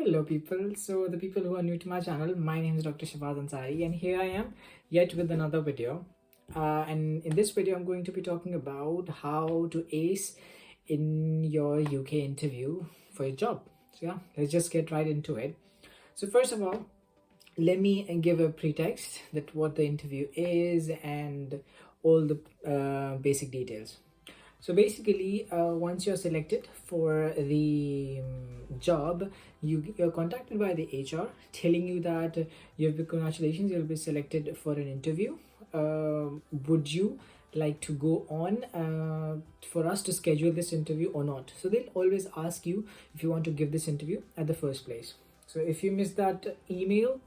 Hello people, so the people who are new to my channel, my name is Dr. Shahbaz Ansari and here I am yet with another video. And in this video I'm going to be talking about how to ace in your UK interview for your job. So yeah, let's just get right into it. So first of all, let me give a pretext that what the interview is and all the basic details. So basically, once you're selected for the job, you're contacted by the HR telling you that congratulations, you'll be selected for an interview. Would you like to go on for us to schedule this interview or not? So they'll always ask you if you want to give this interview at the first place. So if you miss that email,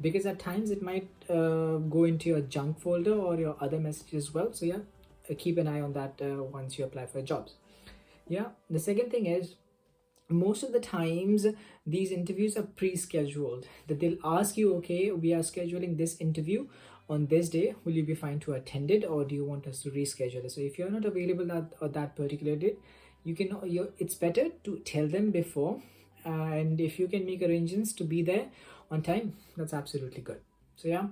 because at times it might go into your junk folder or your other messages as well. So yeah, keep an eye on that once you apply for jobs. Yeah, the second thing is, most of the times these interviews are pre-scheduled, that they'll ask you, okay, we are scheduling this interview on this day, will you be fine to attend it, or do you want us to reschedule it? So if you're not available that particular date, it's better to tell them before, and if you can make arrangements to be there on time, that's absolutely good. So yeah,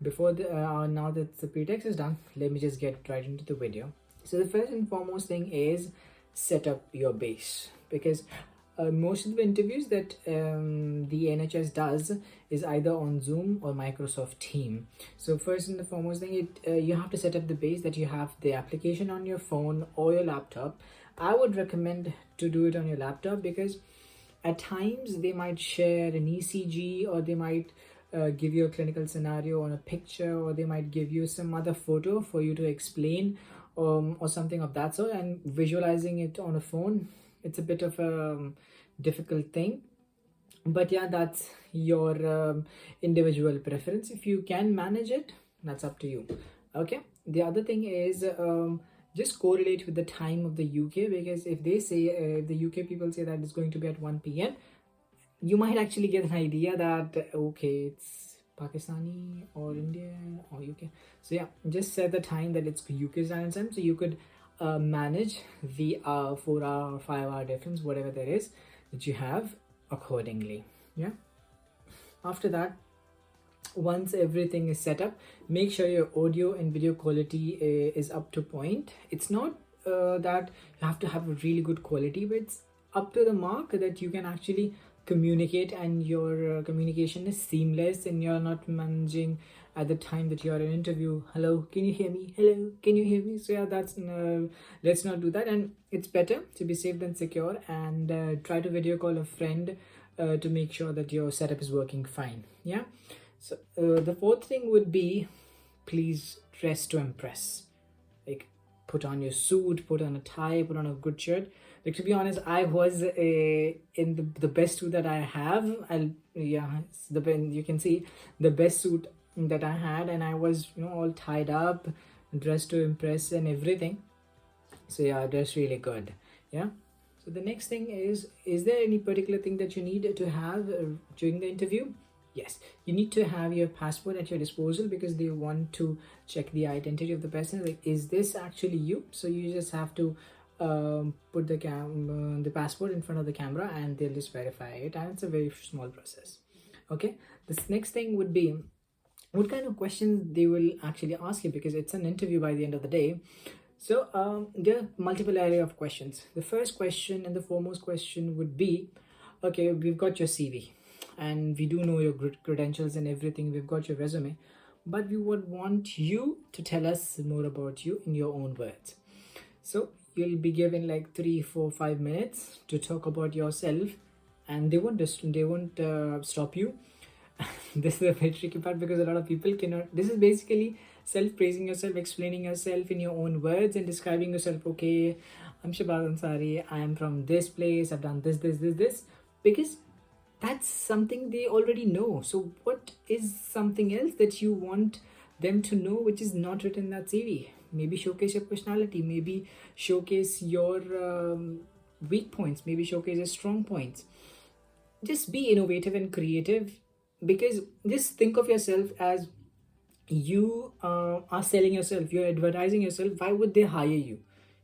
before now that the pretext is done, let me just get right into the video. So the first and foremost thing is set up your base, because most of the interviews that the NHS does is either on Zoom or Microsoft Teams. So first and the foremost thing, you have to set up the base, that you have the application on your phone or your laptop. I would recommend to do it on your laptop, because at times they might share an ECG, or they might give you a clinical scenario on a picture, or they might give you some other photo for you to explain, or something of that sort. And visualizing it on a phone, it's a bit of a difficult thing, but yeah, that's your individual preference. If you can manage it, that's up to you. Okay, the other thing is, just correlate with the time of the UK, because if they say the UK people say that it's going to be at 1 p.m, you might actually get an idea that okay, it's Pakistani or Indian or UK. So yeah, just set the time that it's UK standard time, so you could manage the 4-hour or 5-hour difference, whatever there is that you have, accordingly. Yeah, after that, once everything is set up, make sure your audio and video quality is up to point. It's not that you have to have a really good quality, but it's up to the mark that you can actually communicate, and your communication is seamless, and you're not managing at the time that you're in an interview, hello, can you hear me, hello, can you hear me? So yeah, that's let's not do that, and it's better to be safe than secure. And try to video call a friend to make sure that your setup is working fine. Yeah, so the fourth thing would be, please dress to impress. Like, put on your suit, put on a tie, put on a good shirt. Like, to be honest, I was in the best suit that I have. You can see the best suit that I had, and I was all tied up, dressed to impress and everything. So yeah, that's really good. Yeah. So the next thing is there any particular thing that you need to have during the interview? Yes, you need to have your passport at your disposal, because they want to check the identity of the person. Like, is this actually you? So you just have to put the passport in front of the camera, and they'll just verify it, and it's a very small process. Okay, this next thing would be what kind of questions they will actually ask you, because it's an interview by the end of the day. So there are multiple area of questions. The first question and the foremost question would be, okay, we've got your CV, and we do know your credentials and everything, we've got your resume, but we would want you to tell us more about you in your own words. So you'll be given like 3, 4, 5 minutes to talk about yourself, and they won't stop you. This is a very tricky part, because a lot of people cannot. This is basically self-praising yourself, explaining yourself in your own words, and describing yourself. Okay, I'm Shahbaz Ansari, I am from this place, I've done this, because that's something they already know. So what is something else that you want them to know, which is not written in that CV? Maybe showcase your personality, maybe showcase your weak points, maybe showcase your strong points. Just be innovative and creative, because just think of yourself as you are selling yourself, you're advertising yourself. Why would they hire you?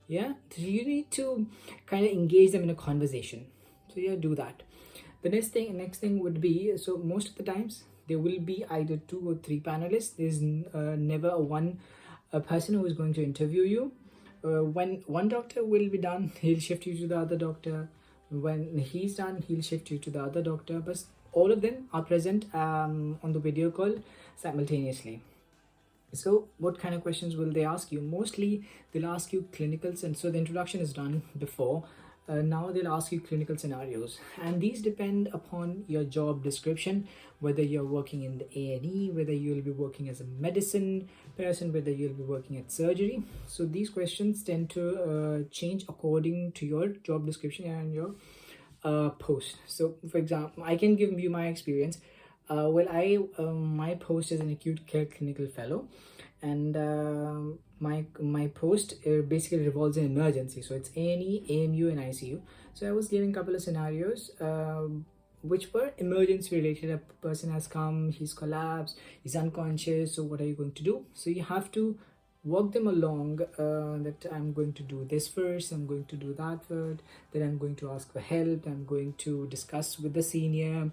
Yeah, so you need to kind of engage them in a conversation. So yeah, do that. The next thing would be, so most of the times there will be either 2 or 3 panelists. There's never a person who is going to interview you. When one doctor will be done, he'll shift you to the other doctor. When he's done, he'll shift you to the other doctor. But all of them are present on the video call simultaneously. So what kind of questions will they ask you? Mostly they'll ask you clinicals, and so the introduction is done before. Now they'll ask you clinical scenarios, and these depend upon your job description, whether you're working in the A&E, whether you'll be working as a medicine person, whether you'll be working at surgery. So these questions tend to change according to your job description and your post. So for example, I can give you my experience. My post is an Acute Care Clinical Fellow, and my post basically revolves in emergency. So it's A&E, AMU, and ICU. So I was giving a couple of scenarios which were emergency related. A person has come, he's collapsed, he's unconscious. So what are you going to do? So you have to walk them along, that I'm going to do this first, I'm going to do that first, then I'm going to ask for help, I'm going to discuss with the senior,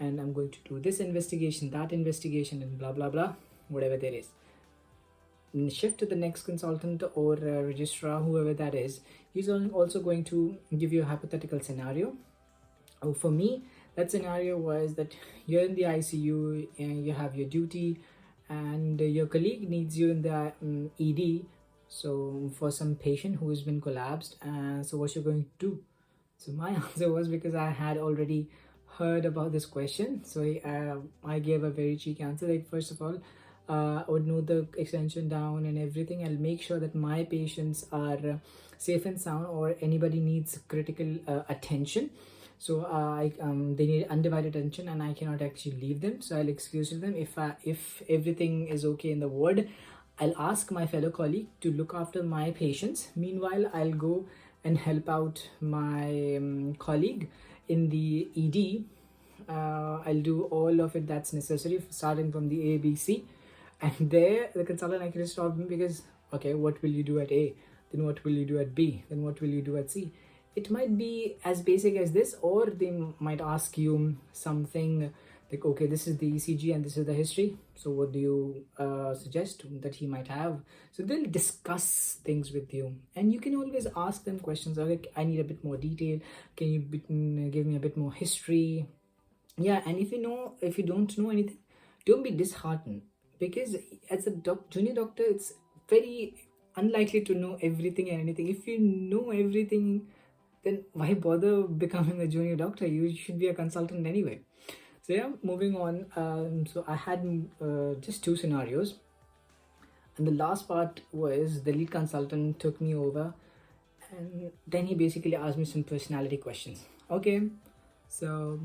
and I'm going to do this investigation, that investigation, and blah blah blah, whatever there is. And shift to the next consultant or registrar, whoever that is. He's also going to give you a hypothetical scenario. For me, that scenario was that you're in the ICU and you have your duty, and your colleague needs you in the ED. So for some patient who has been collapsed, so what you're going to do? So my answer was, because I had already heard about this question, so I gave a very cheeky answer. Like, first of all, I would note the extension down and everything. I'll make sure that my patients are safe and sound, or anybody needs critical attention. So they need undivided attention, and I cannot actually leave them. So I'll excuse them. If everything is okay in the ward, I'll ask my fellow colleague to look after my patients. Meanwhile, I'll go and help out my colleague in the ED. I'll do all of it that's necessary, starting from the ABC. And there, the consultant actually stopped me, because, okay, what will you do at A? Then what will you do at B? Then what will you do at C? It might be as basic as this, or they might ask you something like, okay, this is the ECG and this is the history. So what do you suggest that he might have? So they'll discuss things with you, and you can always ask them questions like, I need a bit more detail. Can you give me a bit more history? Yeah, and if you don't know anything, don't be disheartened, because as a junior doctor, it's very unlikely to know everything and anything. If you know everything, then why bother becoming a junior doctor? You should be a consultant anyway. So yeah, moving on. So I had just 2 scenarios, and the last part was the lead consultant took me over, and then he basically asked me some personality questions. Okay, so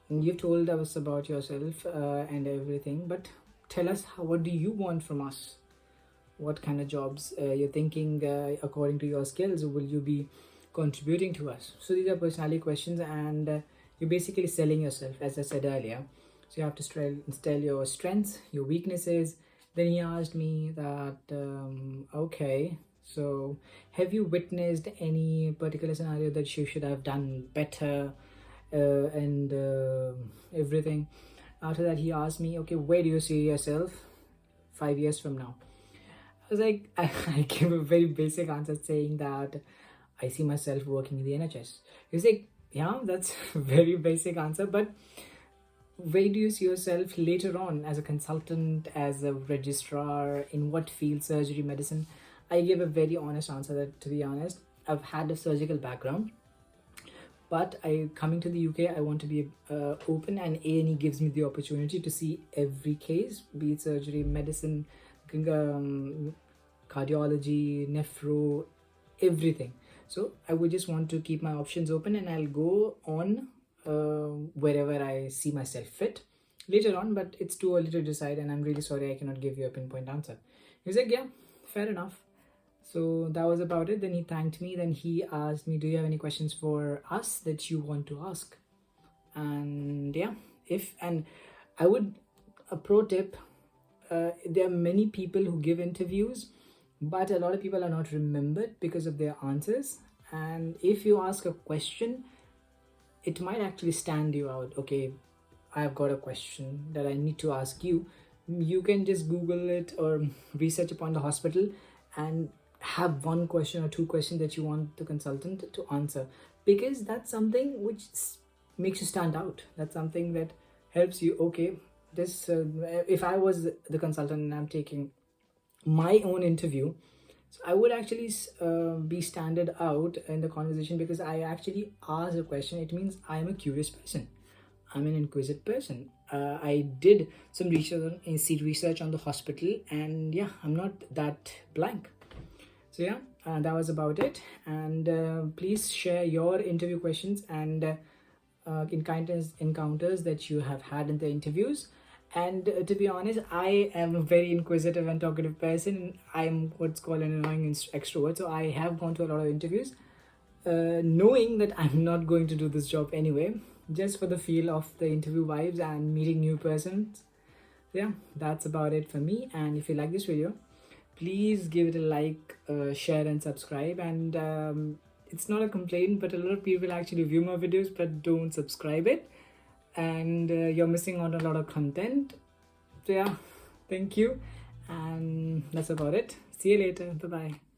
you told us about yourself and everything, but tell us, what do you want from us? What kind of jobs you're thinking according to your skills will you be contributing to us? So these are personality questions, and you're basically selling yourself, as I said earlier. So you have to tell your strengths, your weaknesses. Then he asked me that, okay, so have you witnessed any particular scenario that you should have done better, and everything. After that, he asked me, okay, where do you see yourself 5 years from now? I was like, I gave a very basic answer saying that I see myself working in the NHS. He was like, yeah, that's a very basic answer, but where do you see yourself later on, as a consultant, as a registrar, in what field? Surgery, medicine? I gave a very honest answer that, to be honest, I've had a surgical background, but coming to the UK, I want to be open, and A&E gives me the opportunity to see every case, be it surgery, medicine, cardiology, nephro, everything. So I would just want to keep my options open, and I'll go on wherever I see myself fit later on, but it's too early to decide, and I'm really sorry I cannot give you a pinpoint answer. He was like, yeah, fair enough. So that was about it. Then he thanked me. Then he asked me, do you have any questions for us that you want to ask? And yeah, I would, a pro tip, there are many people who give interviews, but a lot of people are not remembered because of their answers. And if you ask a question, it might actually stand you out. Okay, I've got a question that I need to ask you. You can just Google it or research upon the hospital and have one question or two questions that you want the consultant to answer, because that's something which makes you stand out. That's something that helps you. Okay, this if I was the consultant and I'm taking my own interview, so I would actually be standard out in the conversation because I actually asked a question. It means I'm a curious person. I'm an inquisitive person. I did some research on the hospital, and yeah, I'm not that blank. So yeah, that was about it. And please share your interview questions and encounters that you have had in the interviews. And to be honest, I am a very inquisitive and talkative person. I'm what's called an annoying extrovert. So I have gone to a lot of interviews, knowing that I'm not going to do this job anyway, just for the feel of the interview vibes and meeting new persons. Yeah, that's about it for me. And if you like this video, please give it a like, share and subscribe. And it's not a complaint, but a lot of people actually view my videos but don't subscribe it, and you're missing out on a lot of content. So yeah, thank you, and that's about it. See you later. Bye bye.